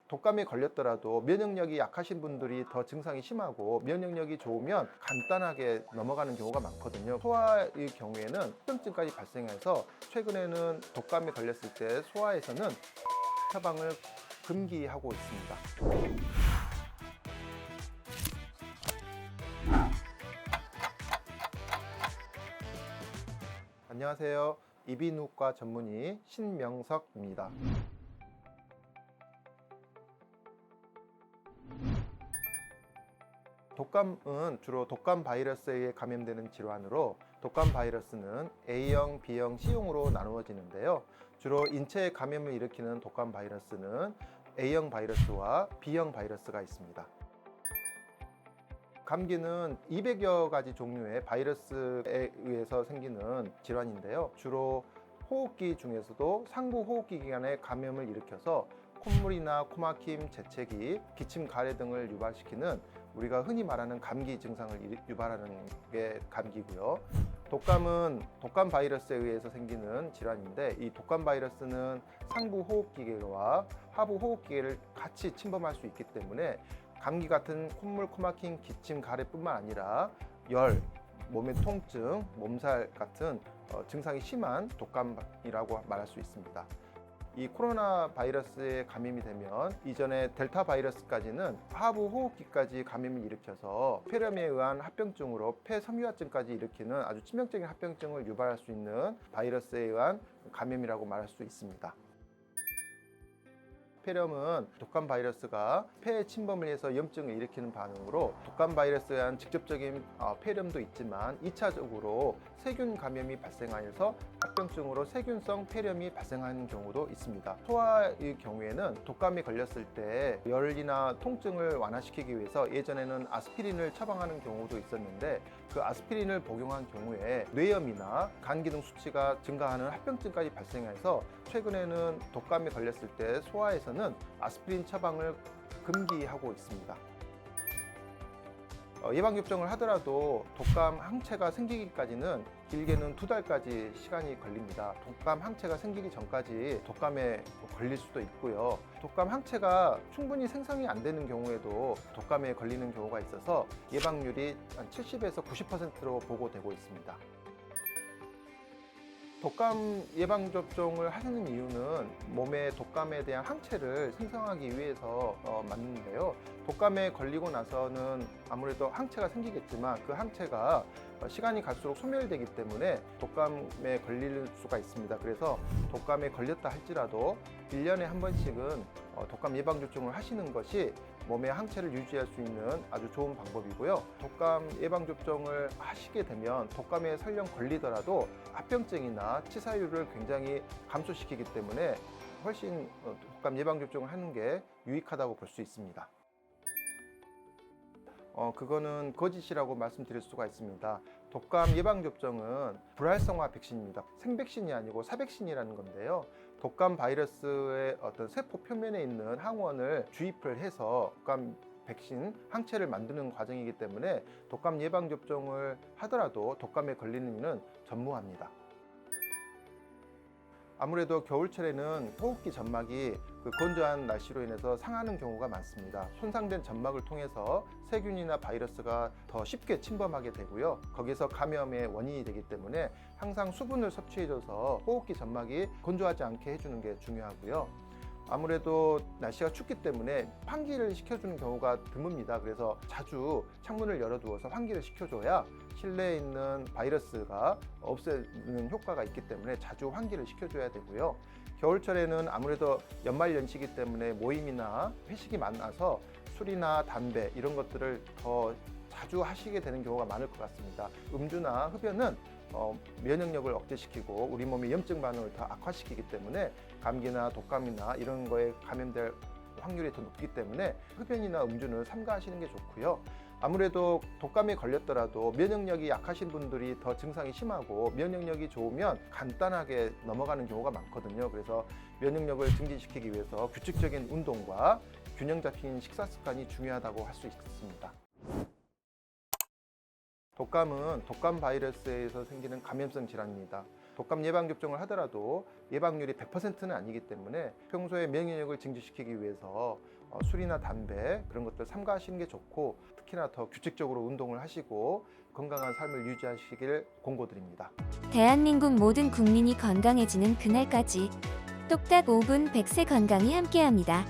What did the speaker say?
독감에 걸렸더라도 면역력이 약하신 분들이 더 증상이 심하고 면역력이 좋으면 간단하게 넘어가는 경우가 많거든요. 소아의 경우에는 합병증까지 발생해서 최근에는 독감에 걸렸을 때 소아에서는 처방을 금기하고 있습니다. 안녕하세요. 이비인후과 전문의 신명석입니다. 독감은 주로 독감 바이러스에 의해 감염되는 질환으로 독감 바이러스는 A형, B형, C형으로 나누어지는데요. 주로 인체에 감염을 일으키는 독감 바이러스는 A형 바이러스와 B형 바이러스가 있습니다. 감기는 200여 가지 종류의 바이러스에 의해서 생기는 질환인데요. 주로 호흡기 중에서도 상부 호흡기 기관에 감염을 일으켜서 콧물이나 코막힘, 재채기, 기침, 가래 등을 유발시키는 우리가 흔히 말하는 감기 증상을 유발하는 게 감기고요. 독감은 독감 바이러스에 의해서 생기는 질환인데 이 독감 바이러스는 상부 호흡기계와 하부 호흡기계를 같이 침범할 수 있기 때문에 감기 같은 콧물, 코막힘, 기침, 가래뿐만 아니라 열, 몸의 통증, 몸살 같은 증상이 심한 독감이라고 말할 수 있습니다. 이 코로나 바이러스에 감염이 되면 이전에 델타 바이러스까지는 하부 호흡기까지 감염을 일으켜서 폐렴에 의한 합병증으로 폐섬유화증까지 일으키는 아주 치명적인 합병증을 유발할 수 있는 바이러스에 의한 감염이라고 말할 수 있습니다. 폐렴은 독감 바이러스가 폐에 침범을 해서 염증을 일으키는 반응으로 독감 바이러스에 의한 직접적인 폐렴도 있지만 2차적으로 세균 감염이 발생하여서 합병증으로 세균성 폐렴이 발생하는 경우도 있습니다. 소아의 경우에는 독감이 걸렸을 때 열이나 통증을 완화시키기 위해서 예전에는 아스피린을 처방하는 경우도 있었는데 그 아스피린을 복용한 경우에 뇌염이나 간 기능 수치가 증가하는 합병증까지 발생해서 최근에는 독감에 걸렸을 때 소아에서는 아스피린 처방을 금기하고 있습니다. 예방접종을 하더라도 독감 항체가 생기기까지는 길게는 2달까지 시간이 걸립니다. 독감 항체가 생기기 전까지 독감에 걸릴 수도 있고요. 독감 항체가 충분히 생성이 안 되는 경우에도 독감에 걸리는 경우가 있어서 예방률이 한 70에서 90%로 보고되고 있습니다. 독감 예방접종을 하시는 이유는 몸에 독감에 대한 항체를 생성하기 위해서 맞는데요. 독감에 걸리고 나서는 아무래도 항체가 생기겠지만 그 항체가 시간이 갈수록 소멸되기 때문에 독감에 걸릴 수가 있습니다. 그래서 독감에 걸렸다 할지라도 1년에 한 번씩은 독감 예방접종을 하시는 것이 몸의 항체를 유지할 수 있는 아주 좋은 방법이고요. 독감 예방접종을 하시게 되면 독감에 설령 걸리더라도 합병증이나 치사율을 굉장히 감소시키기 때문에 훨씬 독감 예방접종을 하는 게 유익하다고 볼 수 있습니다. 그거는 거짓이라고 말씀드릴 수가 있습니다. 독감 예방접종은 불활성화 백신입니다. 생백신이 아니고 사백신이라는 건데요. 독감 바이러스의 어떤 세포 표면에 있는 항원을 주입을 해서 독감 백신 항체를 만드는 과정이기 때문에 독감 예방접종을 하더라도 독감에 걸리는 일은 전무합니다. 아무래도 겨울철에는 호흡기 점막이 건조한 날씨로 인해서 상하는 경우가 많습니다. 손상된 점막을 통해서 세균이나 바이러스가 더 쉽게 침범하게 되고요. 거기서 감염의 원인이 되기 때문에 항상 수분을 섭취해줘서 호흡기 점막이 건조하지 않게 해주는 게 중요하고요. 아무래도 날씨가 춥기 때문에 환기를 시켜주는 경우가 드뭅니다. 그래서 자주 창문을 열어두어서 환기를 시켜줘야 실내에 있는 바이러스가 없애는 효과가 있기 때문에 자주 환기를 시켜줘야 되고요. 겨울철에는 아무래도 연말연시기 때문에 모임이나 회식이 많아서 술이나 담배 이런 것들을 더 자주 하시게 되는 경우가 많을 것 같습니다. 음주나 흡연은 면역력을 억제시키고 우리 몸의 염증 반응을 더 악화시키기 때문에 감기나 독감이나 이런 거에 감염될 확률이 더 높기 때문에 흡연이나 음주는 삼가하시는 게 좋고요. 아무래도 독감에 걸렸더라도 면역력이 약하신 분들이 더 증상이 심하고 면역력이 좋으면 간단하게 넘어가는 경우가 많거든요. 그래서 면역력을 증진시키기 위해서 규칙적인 운동과 균형 잡힌 식사 습관이 중요하다고 할 수 있습니다. 독감은 독감 바이러스에서 생기는 감염성 질환입니다. 독감 예방접종을 하더라도 예방률이 100%는 아니기 때문에 평소에 면역력을 증진시키기 위해서 술이나 담배 그런 것들 삼가하시는 게 좋고 특히나 더 규칙적으로 운동을 하시고 건강한 삶을 유지하시길 권고드립니다. 대한민국 모든 국민이 건강해지는 그날까지 똑딱 5분 100세 건강이 함께합니다.